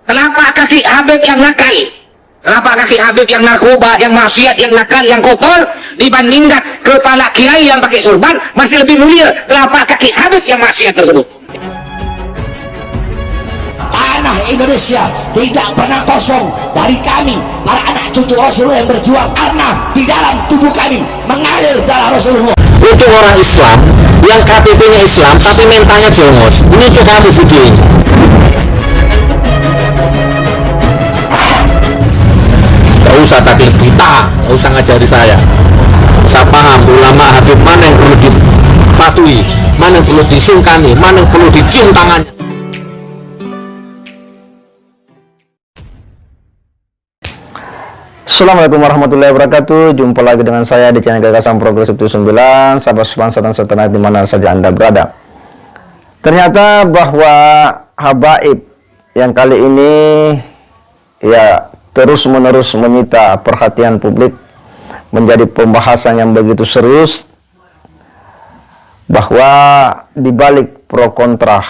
Telapak kaki Habib yang nakal, telapak kaki Habib yang narkoba, yang maksiat, yang nakal, yang kotor, dibandingkan kepala kiai yang pakai sorban, masih lebih mulia telapak kaki Habib yang maksiat tersebut. Tanah Indonesia tidak pernah kosong dari kami, para anak cucu Rasulullah yang berjuang, karena di dalam tubuh kami mengalir darah Rasulullah. Untuk orang Islam yang KTP-nya Islam tapi mentalnya jongos, ini untuk kamu video ini. Gak usah tadi kita, gak usah ngajari saya paham ulama Habib mana yang perlu dipatuhi, mana yang perlu disungkani, mana yang perlu dicium tangannya. Assalamualaikum warahmatullahi wabarakatuh. Jumpa lagi dengan saya di channel Gagasan Progresif 79. Sahabat sebangsa dan setanah dimana saja Anda berada. Ternyata bahwa habaib yang kali ini ya terus menerus menyita perhatian publik, menjadi pembahasan yang begitu serius, bahwa dibalik pro kontra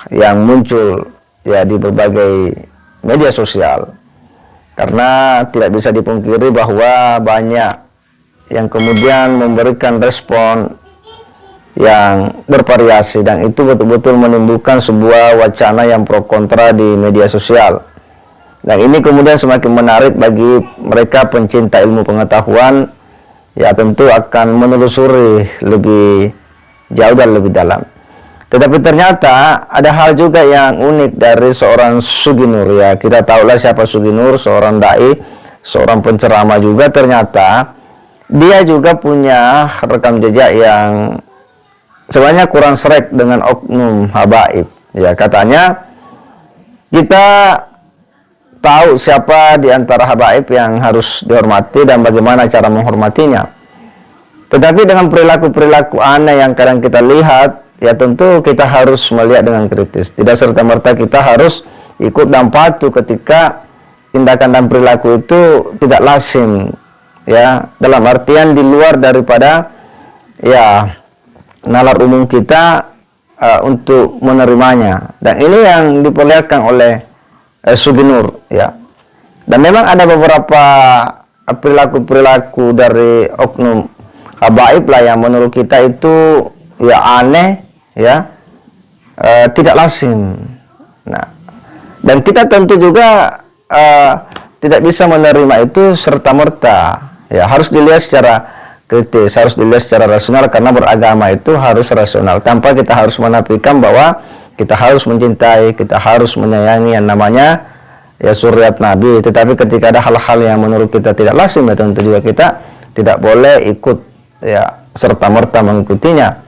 yang muncul ya di berbagai media sosial, karena tidak bisa dipungkiri bahwa banyak yang kemudian memberikan respon yang bervariasi, dan itu betul-betul menimbulkan sebuah wacana yang pro kontra di media sosial. Dan ini kemudian semakin menarik bagi mereka pencinta ilmu pengetahuan, ya tentu akan menelusuri lebih jauh dan lebih dalam. Tetapi ternyata ada hal juga yang unik dari seorang Sugi Nur, ya kita tahulah siapa Sugi Nur, seorang dai, seorang penceramah juga. Ternyata dia juga punya rekam jejak yang sebenarnya kurang serek dengan oknum habaib. Ya katanya kita tahu siapa di antara habaib yang harus dihormati dan bagaimana cara menghormatinya. Tetapi dengan perilaku-perilaku aneh yang kadang kita lihat, ya tentu kita harus melihat dengan kritis. Tidak serta-merta kita harus ikut dan patuh ketika tindakan dan perilaku itu tidak lazim, ya dalam artian di luar daripada ya nalar umum kita untuk menerimanya. Dan ini yang diperlihatkan oleh Sugi Nur, ya. Dan memang ada beberapa perilaku-perilaku dari oknum habaib lah yang menurut kita itu ya aneh, ya tidak lazim. Nah, dan kita tentu juga tidak bisa menerima itu serta-merta, ya harus dilihat secara kritis, harus dilihat secara rasional, karena beragama itu harus rasional, tanpa kita harus menafikan bahwa kita harus mencintai, kita harus menyayangi yang namanya ya suriat Nabi. Tetapi ketika ada hal-hal yang menurut kita tidak lazim, ya tentu juga kita tidak boleh ikut ya serta-merta mengikutinya.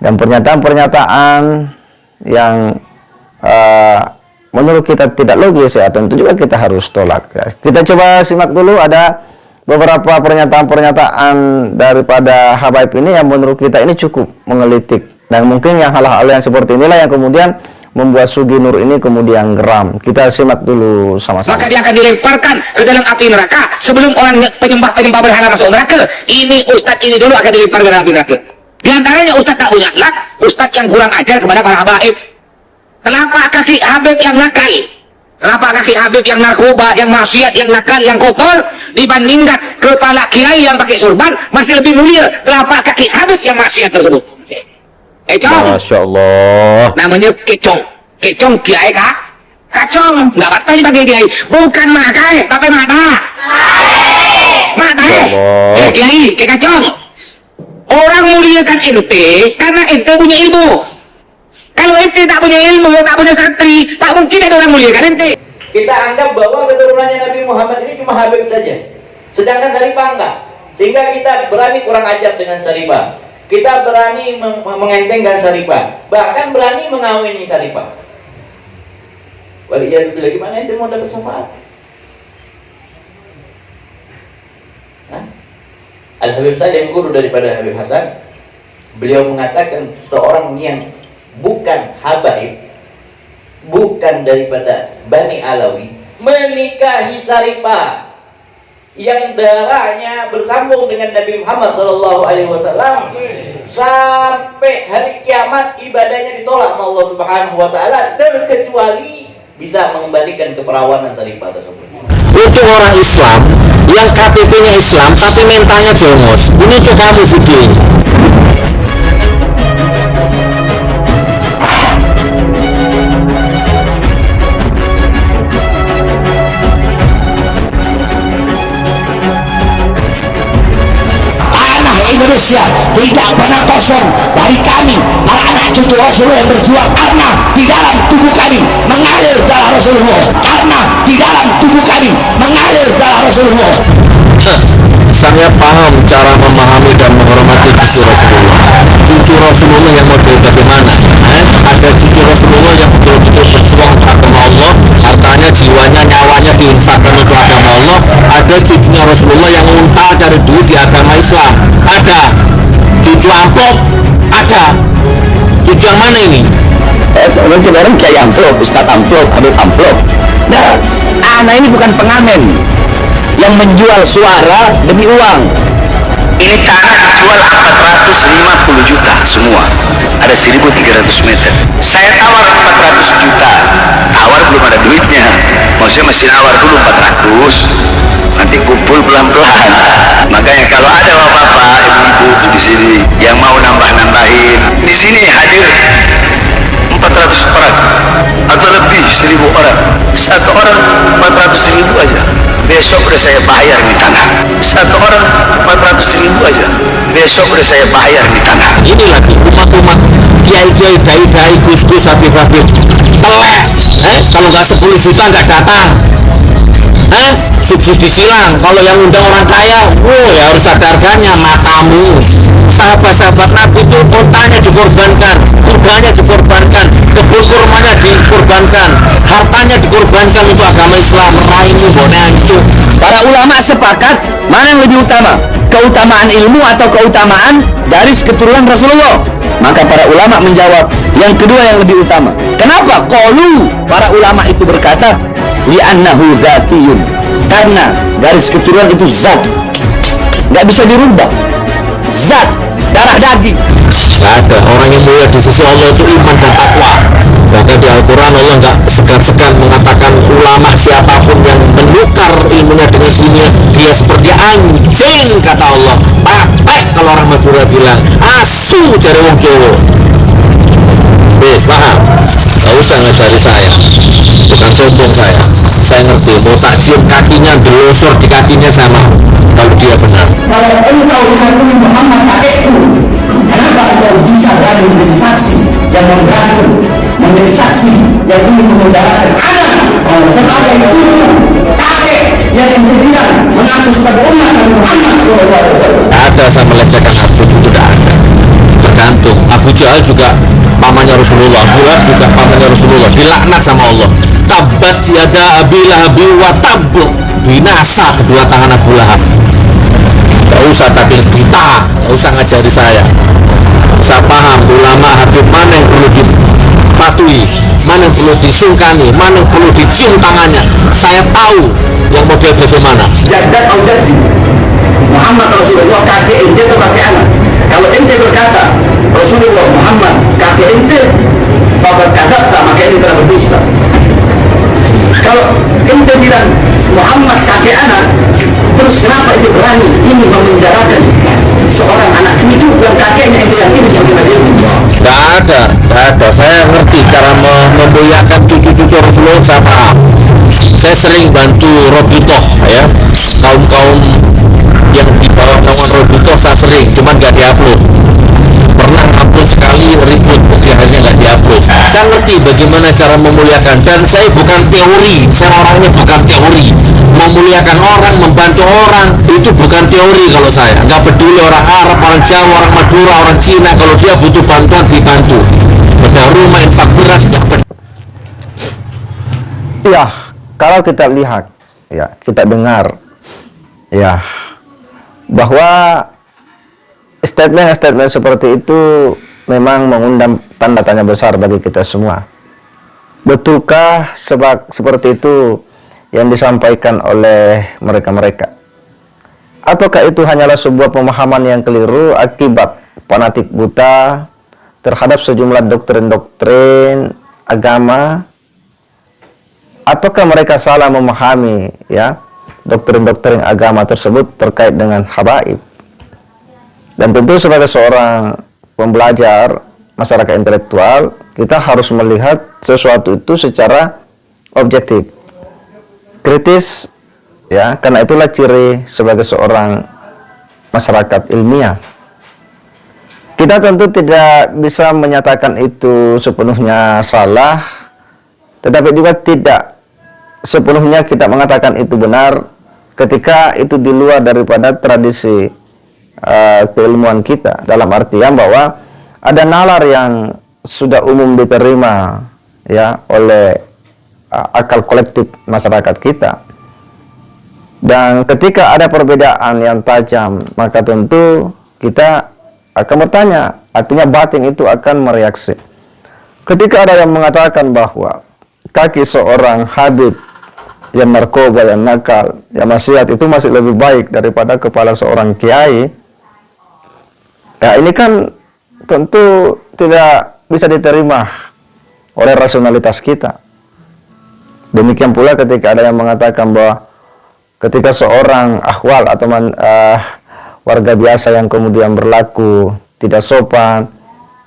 Dan pernyataan-pernyataan yang menurut kita tidak logis, ya tentu juga kita harus tolak, ya. Kita coba simak dulu, ada beberapa pernyataan-pernyataan daripada habaib ini yang menurut kita ini cukup menggelitik. Dan mungkin yang hal-hal yang seperti inilah yang kemudian membuat Sugi Nur ini kemudian geram. Kita simak dulu sama-sama. Maka dia akan dilemparkan ke dalam api neraka sebelum orang penyembah berhala masuk neraka. Ini ustadz ini dulu akan dilemparkan ke dalam api neraka. Di antaranya ustadz tak punya akhlak, ustadz yang kurang ajar kepada para habaib. Telapak kaki Habib yang nakal, telapak kaki Habib yang narkoba, yang maksiat, yang nakal, yang kotor, dibandingkan kepala kiai yang pakai sorban, masih lebih mulia telapak kaki Habib yang maksiat tersebut. Masya Allah. Namanya kecong, kecong kiai kak, kacong, nggak batal bagi kiai, bukan makai, tapi mata, kiai, kayak kacong. Orang muliakan ente karena ente punya ilmu. Kalau ente tak punya ilmu, tak punya santri, tak mungkin ada orang muliakan ente. Kita anggap bahwa keturunannya Nabi Muhammad ini cuma Habib saja, sedangkan Saripah enggak. Sehingga kita berani kurang ajar dengan Saripah, kita berani mengentengkan Saripah, bahkan berani mengawini Saripah. Waliyahulillah, gimana ente mau dapat syafaat? Al-Habib saja yang guru daripada Habib Hasan, beliau mengatakan seorang yang bukan habaib, bukan daripada Bani Alawi, menikahi Saripah yang darahnya bersambung dengan Nabi Muhammad SAW, sampai hari kiamat ibadahnya ditolak oleh Allah Subhanahu wa taala, terkecuali bisa mengembalikan keperawanan Saripah tersebut. Untuk orang Islam yang KTP-nya Islam tapi mentalnya jongos, ini untuk kamu video ini. Tanah Indonesia tidak pernah kosong dari kami, para anak cucu Rasulullah yang berjuang, karena di dalam tubuh kami mengalir darah Rasulullah, karena di dalam tubuh kami mengalir darah Rasulullah. Saya paham cara memahami dan menghormati cucu Rasulullah. Cucu Rasulullah yang model bagaimana? Ada cucu Rasulullah yang betul-betul berjuang untuk agama Allah, hartanya, jiwanya, nyawanya diinfakkan untuk agama Allah. Ada cucunya Rasulullah yang unta cari duit di agama Islam. Ada cucu amplop, ada. Cucu yang mana ini? Mungkin orang Kiai amplop, Ustadz amplop, Habib amplop. Nah, anak ini bukan pengamen yang menjual suara demi uang. Ini tanah dijual 450 juta semua. Ada 1.300 meter. Saya tawar 400 juta. Tawar belum ada duitnya. Maksudnya masih nawar dulu 400. Nanti kumpul pelan-pelan. Makanya kalau ada bapak-bapak, ibu-ibu di sini yang mau nambah-nambahin, di sini hadir 400 orang atau lebih 1.000 orang. Satu orang 400.000 aja. Besok udah saya bayar di tanah. Satu orang 400.000 aja. Besok udah saya bayar di tanah. Ini lagi umat-umat kiai-kiai, dai-dai, gus-gus, habib-habib telek. Kalau nggak 10 juta nggak datang. Subsidi silang. Kalau yang undang orang kaya, ya harus ada harganya. Matamu. Sahabat-sahabat Nabi itu ontanya dikorbankan, kudanya dikorbankan, kebun kurmanya dikorbankan, hartanya dikorbankan untuk agama Islam. Ini boleh hancur. Para ulama sepakat mana yang lebih utama, keutamaan ilmu atau keutamaan garis keturunan Rasulullah? Maka para ulama menjawab yang kedua yang lebih utama. Kenapa? Qalu, para ulama itu berkata, li'annahu zatiyun, karena garis keturunan itu zat, nggak bisa dirubah. Zat, darah daging. Nggak ada. Orang yang mulia di sisi Allah itu iman dan takwa. Bahkan di Al-Quran Allah nggak segan-segan mengatakan ulama siapapun yang menukar ilmunya dengan dunia, dia seperti anjing, kata Allah. Pakai kalau orang Madura bilang, asu dari wong Jawa. Wes paham? Nggak usah ngajari saya, bukan sombong saya. Saya ngerti, mau tak cium kakinya, delosor di kakinya sama kalau dia benar. Kalau engkau mengakui Muhammad kakekku, kenapa engkau bisa berani menjadi saksi yang membantu, menjadi saksi yang ingin memudaratkan anak sebagai cucu kakek yang integritas mengaku sebagai umat Nabi Muhammad SAW? Ada sama melecehkan Nabi itu tidak ada. Tergantung. Abu Jahal juga pamannya Rasulullah, Abu Lahab juga pamannya Rasulullah, dilaknat sama Allah. Tabat yada Abi Lahab wa tab, binasa kedua tangan Abu Lahab. Gak usah tapi buta, gak usah ngajari saya. Saya paham ulama Habib mana yang perlu dipatuhi, mana yang perlu disungkani, mana yang perlu dicium tangannya. Saya tahu yang model bagaimana. Jaddat atau jaddi Muhammad Rasulullah kakek ente atau kakek anak? Kalau ente berkata Rasulullah Muhammad kakek ente, maka kata maka ente telah berdusta. Kalau ente bilang Muhammad kakek anak, terus kenapa ente berani ini memenjarakan seorang anak cucu dan kakeknya ente yang ini yang kita diri? Gak ada. Saya ngerti cara memuliakan cucu-cucu Rasulullah, saya paham. Saya sering bantu Robitoh ya, kaum yang di bawah naungan Robitoh saya sering, cuman gak diupload. Pernah upload sekali ribut, akhirnya gak diupload. Saya ngerti bagaimana cara memuliakan, dan saya bukan teori, saya orangnya bukan teori. Memuliakan orang, membantu orang, itu bukan teori kalau saya. Nggak peduli orang Arab, orang Jawa, orang Madura, orang Cina, kalau dia butuh bantuan, dibantu. Bedah rumah, infak beras, nggak peduli. Ya, kalau kita lihat, ya kita dengar, ya bahwa statement-statement seperti itu memang mengundang tanda tanya besar bagi kita semua. Betulkah seperti itu yang disampaikan oleh mereka-mereka? Ataukah itu hanyalah sebuah pemahaman yang keliru akibat fanatik buta terhadap sejumlah doktrin-doktrin agama ataukah mereka salah memahami ya doktrin-doktrin agama tersebut terkait dengan habaib. Dan tentu sebagai seorang pembelajar masyarakat intelektual, kita harus melihat sesuatu itu secara objektif, kritis, ya, karena itulah ciri sebagai seorang masyarakat ilmiah. Kita tentu tidak bisa menyatakan itu sepenuhnya salah, tetapi juga tidak sepenuhnya kita mengatakan itu benar ketika itu di luar daripada tradisi keilmuan kita, dalam artian bahwa ada nalar yang sudah umum diterima ya oleh akal kolektif masyarakat kita. Dan ketika ada perbedaan yang tajam, maka tentu kita akan bertanya, artinya batin itu akan mereaksi. Ketika ada yang mengatakan bahwa kaki seorang habib yang narkoba, yang nakal, yang maksiat itu masih lebih baik daripada kepala seorang kiai, ya ini kan tentu tidak bisa diterima oleh rasionalitas kita. Demikian pula ketika ada yang mengatakan bahwa ketika seorang ahwal atau warga biasa yang kemudian berlaku tidak sopan,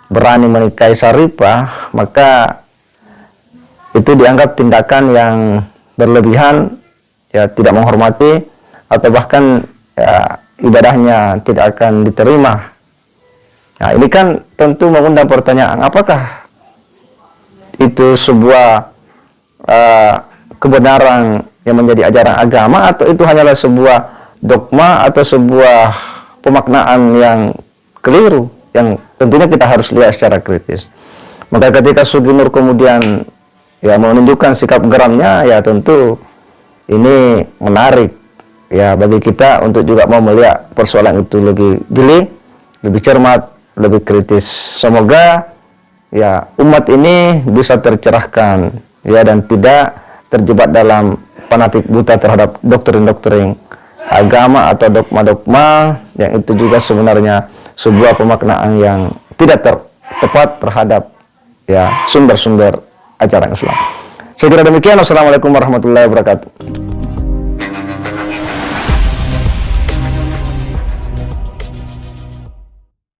berani menikahi syarifah, maka itu dianggap tindakan yang berlebihan, ya, tidak menghormati, atau bahkan ya, ibadahnya tidak akan diterima. Nah, ini kan tentu mengundang pertanyaan, apakah itu sebuah kebenaran yang menjadi ajaran agama, atau itu hanyalah sebuah dogma atau sebuah pemaknaan yang keliru, yang tentunya kita harus lihat secara kritis. Maka ketika Sugi Nur kemudian ya menunjukkan sikap geramnya, ya tentu ini menarik ya bagi kita untuk juga mau melihat persoalan itu lebih jeli, lebih cermat, lebih kritis. Semoga ya umat ini bisa tercerahkan ya dan tidak terjebak dalam fanatik buta terhadap doktrin-doktrin agama atau dogma-dogma yang itu juga sebenarnya sebuah pemaknaan yang tidak tepat terhadap ya sumber-sumber ajaran Islam. Saya kira demikian. Wassalamualaikum warahmatullahi wabarakatuh.